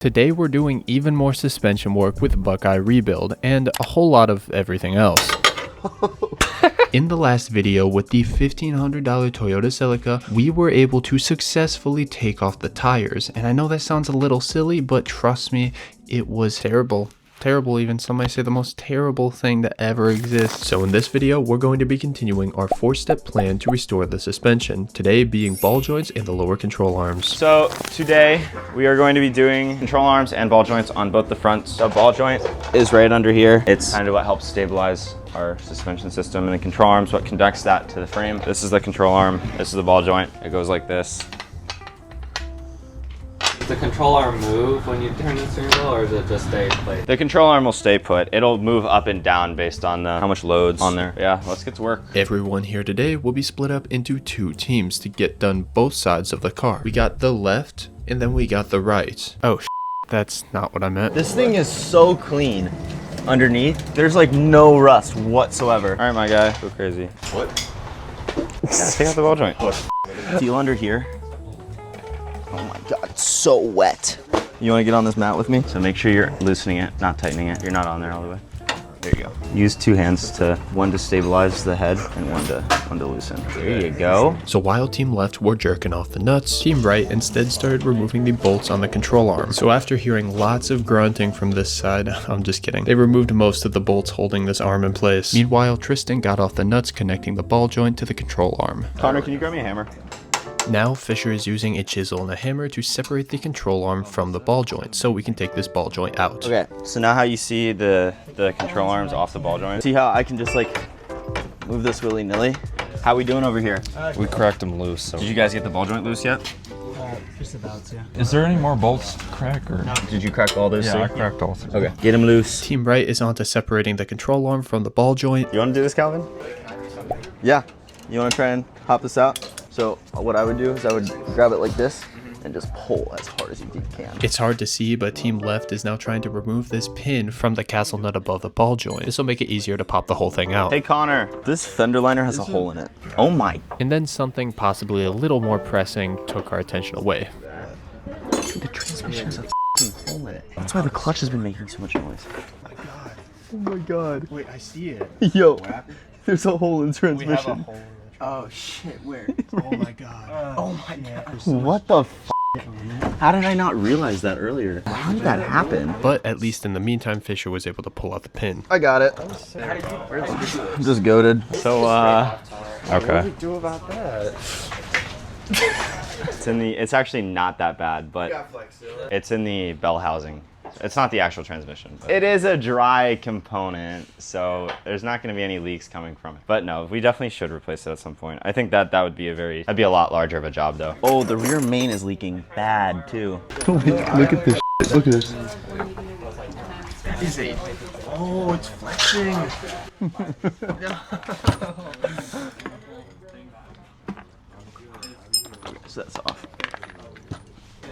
Today we're doing even more suspension work with Buckeye Rebuild and a whole lot of everything else. In the last video with the $1,500 Toyota Celica, we were able to successfully take off the tires, and I know that sounds a little silly, but trust me, it was terrible. Terrible, even some might say the most terrible thing that ever exists. So in this video, we're going to be continuing our 4-step plan to restore the suspension, today being ball joints and the lower control arms. So today we are going to be doing control arms and ball joints on both the fronts. The ball joint is right under here. It's kind of what helps stabilize our suspension system, and the control arms what connects that to the frame. This is the control arm, this is the ball joint. It goes like this. Does the control arm move when you turn the steering wheel, or does it just stay put? The control arm will stay put. It'll move up and down based on how much load's on there. Yeah, let's get to work. Everyone here today will be split up into 2 teams to get done both sides of the car. We got the left and then we got the right. Oh, that's not what I meant. This thing is so clean underneath. There's like no rust whatsoever. All right, my guy, go crazy. What? Yeah, take out the ball joint. Feel under here. Oh my God, it's so wet. You wanna get on this mat with me? So make sure you're loosening it, not tightening it. You're not on there all the way. There you go. Use 2 hands one to stabilize the head and one to loosen. There you go. So while team left were jerking off the nuts, team right instead started removing the bolts on the control arm. So after hearing lots of grunting from this side, I'm just kidding, they removed most of the bolts holding this arm in place. Meanwhile, Tristan got off the nuts connecting the ball joint to the control arm. Connor, can you grab me a hammer? Now Fisher is using a chisel and a hammer to separate the control arm from the ball joint so we can take this ball joint out. Okay, so now how you see the control arms off the ball joint? See how I can just like move this willy-nilly? How we doing over here? We cracked them loose. So. Did you guys get the ball joint loose yet? Just about, yeah. Is there any more bolts to crack, or? Did you crack all those? Yeah, three? I cracked all 3. Okay, get them loose. Team right is onto separating the control arm from the ball joint. You want to do this, Calvin? Yeah. You want to try and hop this out? So what I would do is I would grab it like this and just pull as hard as you can. It's hard to see, but team left is now trying to remove this pin from the castle nut above the ball joint. This will make it easier to pop the whole thing out. Hey Connor, this fender liner has a hole in it. Oh my. And then something possibly a little more pressing took our attention away. The transmission has a hole in it. That's why the clutch has been making so much noise. Oh my God. Wait, I see it. Yo, there's a hole in the transmission. Oh shit, where? Oh my God. Oh my God. What the f? How did I not realize that earlier? How did that happen? But at least in the meantime, Fisher was able to pull out the pin. I got it. I'm just goated. So, okay. What do we do about that? It's actually not that bad, but it's in the bell housing. It's not the actual transmission. But it is a dry component, so there's not going to be any leaks coming from it. But no, we definitely should replace it at some point. I think that would be that'd be a lot larger of a job though. Oh, the rear main is leaking bad too. Look at this shit. Look at this. That is a... Oh, it's flexing. So that's off.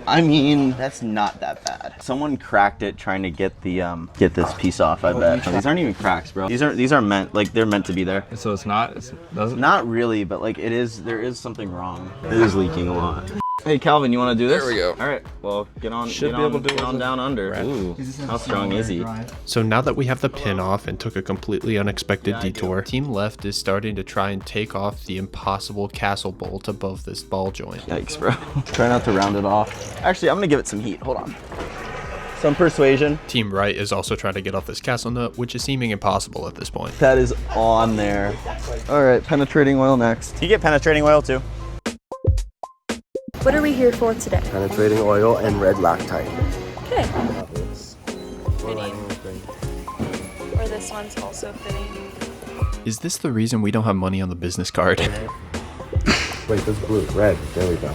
I mean, that's not that bad. Someone cracked it trying to get this piece off, I bet. These aren't even cracks, bro. These are meant, like, they're meant to be there. So it's not, doesn't? Not really, but like there is something wrong. It is leaking a lot. Hey Calvin, you want to do this? There we go. All right, well, get on down under. Right. Ooh, how strong is he? So now that we have the pin off and took a completely unexpected detour, team left is starting to try and take off the impossible castle bolt above this ball joint. Yikes, bro. Try not to round it off. Actually, I'm gonna give it some heat. Hold on. Some persuasion. Team right is also trying to get off this castle nut, which is seeming impossible at this point. That is on there. All right, penetrating oil next. Can you get penetrating oil too? What are we here for today? Penetrating oil and red Loctite. Okay. Fitting. Or this one's also fitting. Is this the reason we don't have money on the business card? Wait, this blue, red. There we go.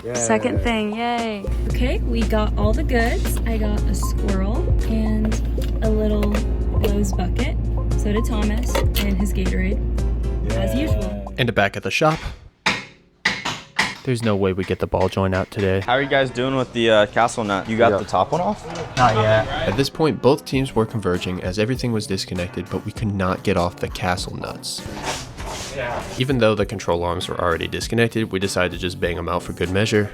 Yay. Second thing, yay. Okay, we got all the goods. I got a squirrel and a little Lowe's bucket. So did Thomas and his Gatorade, as usual. And back at the shop. There's no way we get the ball joint out today. How are you guys doing with the castle nut? You got the top one off? Not yet. At this point, both teams were converging as everything was disconnected, but we could not get off the castle nuts. Even though the control arms were already disconnected, we decided to just bang them out for good measure.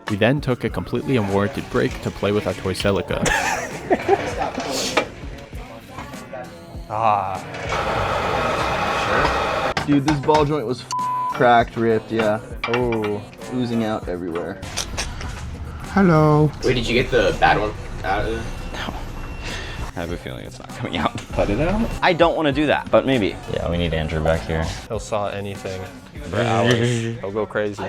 We then took a completely unwarranted break to play with our toy Celica. Dude, this ball joint was cracked, ripped, yeah. Oh, oozing out everywhere. Hello. Wait, did you get the bad one out of it? I have a feeling it's not coming out. Cut it out. I don't want to do that, but maybe. Yeah, we need Andrew back here. He'll saw anything for hours. He'll go crazy.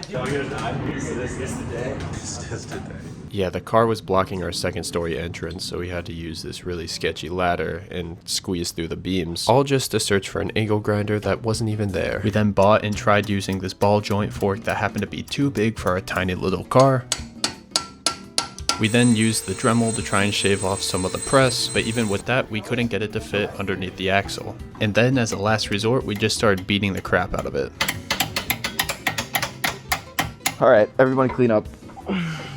Yeah, the car was blocking our second story entrance, so we had to use this really sketchy ladder and squeeze through the beams, all just to search for an angle grinder that wasn't even there. We then bought and tried using this ball joint fork that happened to be too big for our tiny little car. We then used the Dremel to try and shave off some of the press, but even with that, we couldn't get it to fit underneath the axle. And then as a last resort, we just started beating the crap out of it. All right, everyone clean up.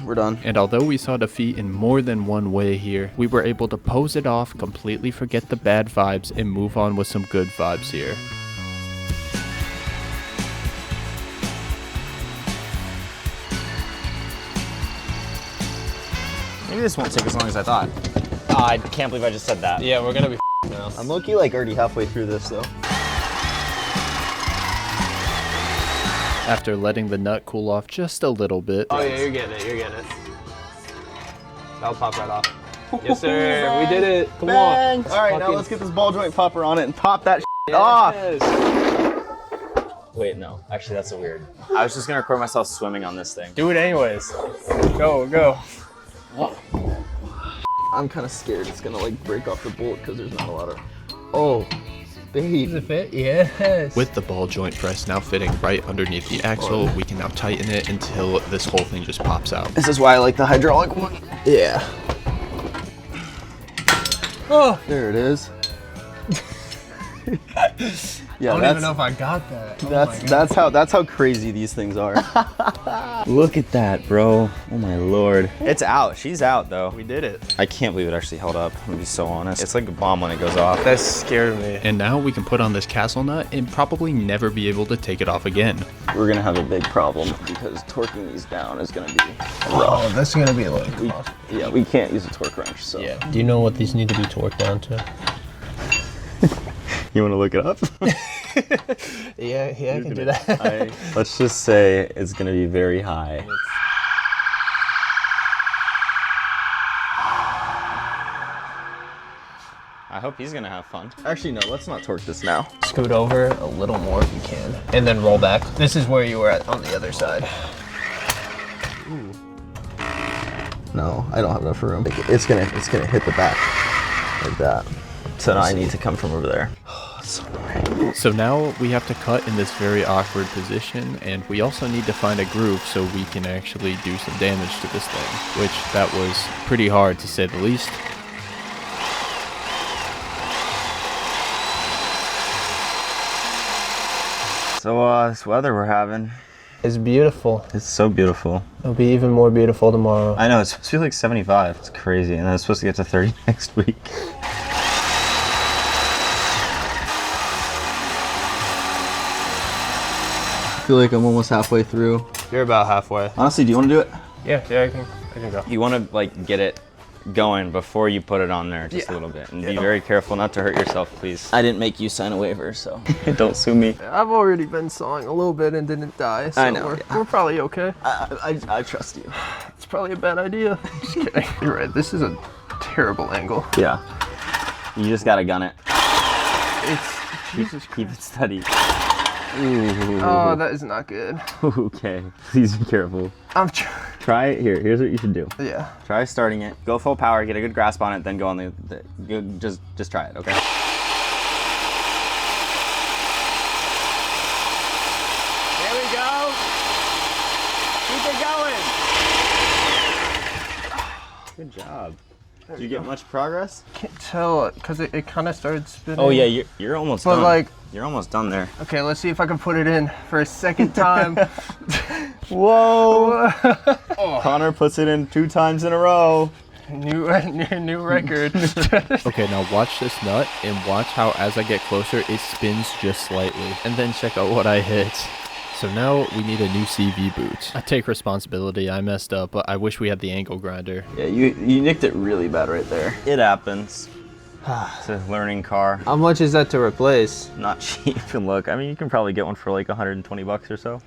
We're done. And although we saw defeat in more than one way here, we were able to pose it off, completely forget the bad vibes, and move on with some good vibes here. Maybe this won't take as long as I thought. Oh, I can't believe I just said that. Yeah, we're gonna be now. I'm low-key like already halfway through this though. After letting the nut cool off just a little bit, Oh yeah, you're getting it. You're getting it. That'll pop right off. Yes, sir. We did it. Come on. All right, now let's get this ball joint popper on it and pop that off. Wait, no. Actually, that's a weird. I was just gonna record myself swimming on this thing. Do it anyways. Go, go. I'm kind of scared it's gonna like break off the bolt because there's not a lot of. Oh, babe. Does it fit? Yes. with the ball joint press now fitting right underneath the axle, we can now tighten it until this whole thing just pops out. This is why I like the hydraulic one. Yeah. Oh, there it is. Yeah, I don't even know if I got that. that's how crazy these things are. Look at that, bro. Oh my lord. It's out. She's out though. We did it. I can't believe it actually held up. I'm gonna be so honest. It's like a bomb when it goes off. That scared me. And now we can put on this castle nut and probably never be able to take it off again. We're gonna have a big problem because torquing these down is gonna be rough. Oh, that's gonna be like. Yeah, we can't use a torque wrench, so. Yeah. Do you know what these need to be torqued down to? You wanna look it up? Yeah, I can do that. Let's just say it's gonna be very high. I hope he's gonna have fun. Actually, no, let's not torque this now. Scoot over a little more if you can, and then roll back. This is where you were at on the other side. No, I don't have enough room. It's gonna hit the back like that. So now I need to come from over there. So annoying. So now we have to cut in this very awkward position, and we also need to find a groove so we can actually do some damage to this thing, which that was pretty hard to say the least. So this weather we're having, It's beautiful. it's so beautiful. It'll be even more beautiful tomorrow. I know, it's supposed to be like 75. It's crazy. And then it's supposed to get to 30 next week. I feel like I'm almost halfway through. You're about halfway. Honestly, do you want to do it? Yeah, I can go. You want to like get it going before you put it on there just a little bit. And be very careful not to hurt yourself, please. I didn't make you sign a waiver, so don't sue me. I've already been sawing a little bit and didn't die, so I know, we're probably okay. I trust you. It's probably a bad idea. Just kidding. You're right. This is a terrible angle. Yeah. You just gotta gun it. It's Keep it steady. Oh, that is not good. Okay, please be careful. I'm Try it here. Here's what you should do. yeah. Try starting it. Go full power. Get a good grasp on it. Then go on just try it. Okay. There we go. Keep it going. Good job. Did you get much progress? Can't tell because it kind of started spinning. Oh yeah, you're almost But done. like, You're almost done there. okay, let's see if I can put it in for a second time. Whoa! Connor puts it in 2 times in a row. New record. Okay, now watch this nut and watch how as I get closer, it spins just slightly. And then check out what I hit. So now we need a new CV boot. I take responsibility, I messed up, but I wish we had the angle grinder. Yeah, you nicked it really bad right there. It happens. It's a learning car. How much is that to replace? Not cheap. And look, I mean, you can probably get one for like 120 bucks or so.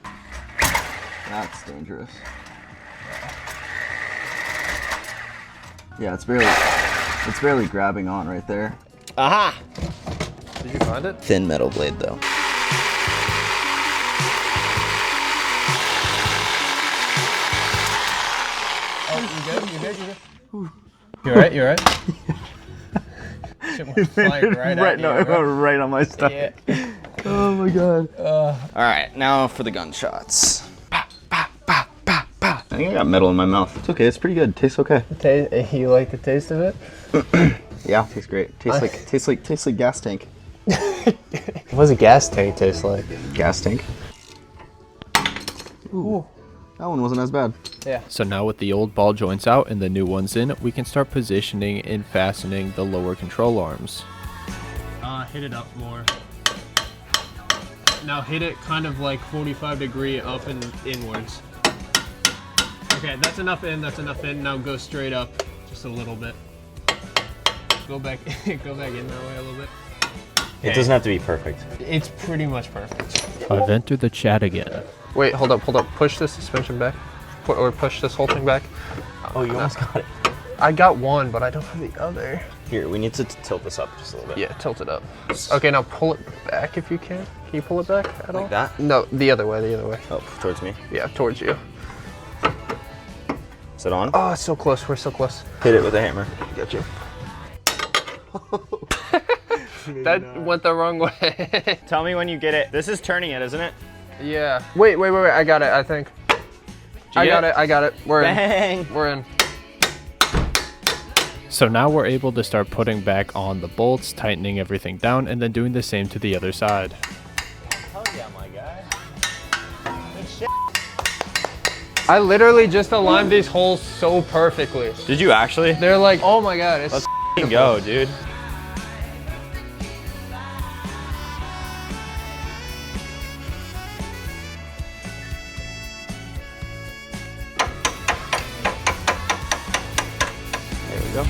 That's dangerous. Yeah, it's barely grabbing on right there. Aha! Did you find it? Thin metal blade though. Oh, you good? You alright? You alright? Shit went flying right at you, right on my stomach. Yeah. Oh my god. All right, now for the gunshots. I think I got metal in my mouth. It's okay. It's pretty good. Tastes okay. You like the taste of it? Yeah, tastes great. Tastes like gas tank. What does a gas tank taste like? Gas tank. Ooh. That one wasn't as bad. Yeah. So now with the old ball joints out and the new ones in, we can start positioning and fastening the lower control arms. Hit it up more. Now hit it kind of like 45-degree up and inwards. Okay, that's enough in, Now go straight up just a little bit. Go back in that way a little bit. It doesn't have to be perfect. It's pretty much perfect. I've entered the chat again. Wait, hold up. Push this suspension back. Or push this whole thing back. Oh, you almost got it. I got one, but I don't have the other. Here, we need to tilt this up just a little bit. Yeah, tilt it up. Okay, now pull it back if you can. Can you pull it back at all? Like that? No, the other way. Oh, towards me. Yeah, towards you. Is it on? Oh, it's so close. We're so close. Hit it with a hammer. Got you. That went the wrong way. Tell me when you get it. This is turning it, isn't it? Yeah. Wait. I got it, I think. I got it. We're Bang. in. We're in. So now we're able to start putting back on the bolts, tightening everything down, and then doing the same to the other side. Hell yeah, my guy. I literally just aligned these holes so perfectly. Did you actually? They're like, oh my god, it's Let's go, dude. There we go.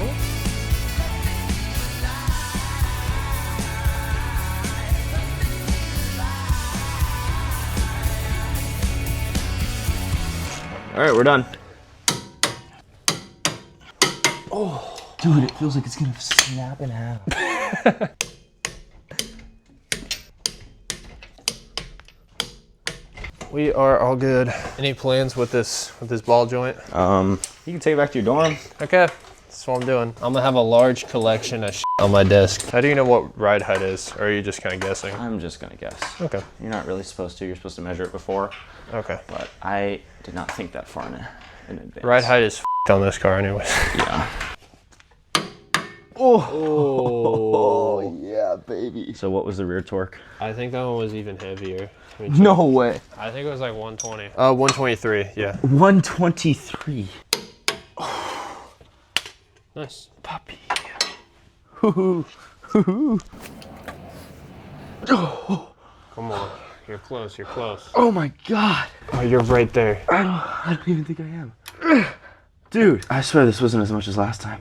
All right, we're done. Oh, dude, it feels like it's gonna snap in half. We are all good. Any plans with this ball joint? You can take it back to your dorm. Okay, that's what I'm doing. I'm gonna have a large collection of shit on my desk. How do you know what ride height is, or are you just kind of guessing? I'm just gonna guess. Okay. You're not really supposed to. You're supposed to measure it before. Okay. But I did not think that far in advance. Ride height is on this car, anyways. Yeah. Oh, yeah, baby. So what was the rear torque? I think that one was even heavier. No way. I think it was like 120. 123. Yeah. 123. Nice. Puppy. Come on. You're close. You're close. Oh my god. Oh, you're right there. I don't even think I am. Dude, I swear this wasn't as much as last time.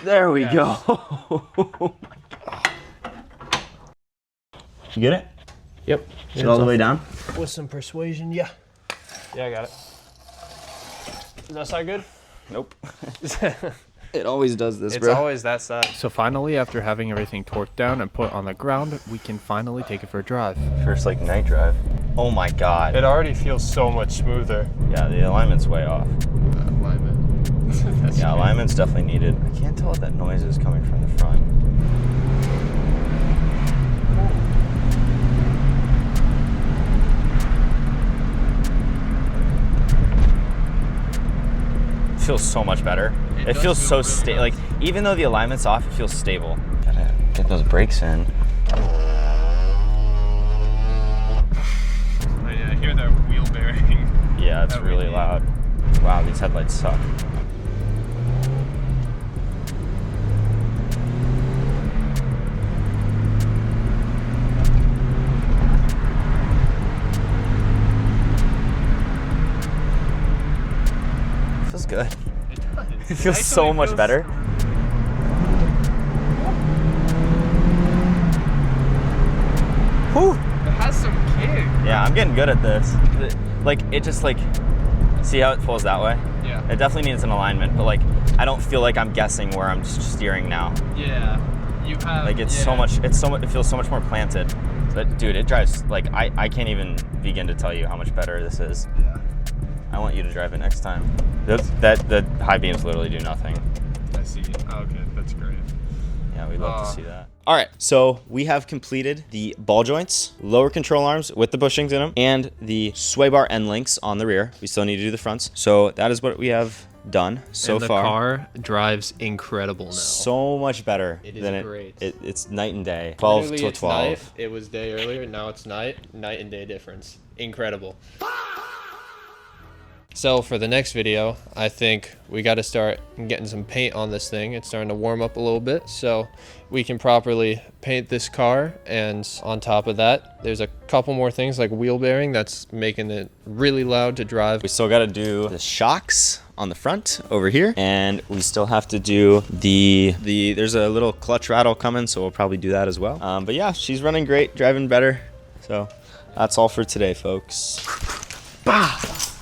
There we go. Oh my god. You get it? Yep. Is it all the way down? With some persuasion, yeah. Yeah, I got it. Does that side good? Nope. It always does this, It's bro. always that side. So finally, after having everything torqued down and put on the ground, we can finally take it for a drive. First, like, night drive. Oh my god. It already feels so much smoother. Yeah, the alignment's way off. Alignment. Yeah, alignment's definitely needed. I can't tell what that noise is coming from the front. It feels so much better. It feels so stable. Like, even though the alignment's off, it feels stable. Gotta get those brakes in. Oh, yeah, I hear that wheel bearing. Yeah, it's really loud. Wow, these headlights suck. It feels so much better. Whew. It has some kick. Yeah, I'm getting good at this. Like, it just like, see how it pulls that way? Yeah. It definitely needs an alignment, but like, I don't feel like I'm guessing where I'm steering now. Yeah. You have. Like, it's so much, it feels so much more planted. But dude, it drives, like, I can't even begin to tell you how much better this is. Yeah. I want you to drive it next time. The high beams literally do nothing. I see. Okay, that's great. Yeah, we'd love to see that. All right, so we have completed the ball joints, lower control arms with the bushings in them, and the sway bar end links on the rear. We still need to do the fronts. So that is what we have done so far. The car drives incredible now. So much better It is than great. It's night and day. 12 Literally, to it's 12. night. It was day earlier, now it's night and day difference. Incredible. So for the next video, I think we got to start getting some paint on this thing. It's starting to warm up a little bit, so we can properly paint this car. And on top of that, there's a couple more things like wheel bearing that's making it really loud to drive. We still got to do the shocks on the front over here, and we still have to do there's a little clutch rattle coming, so we'll probably do that as well. But yeah, she's running great, driving better. So that's all for today, folks. Bah!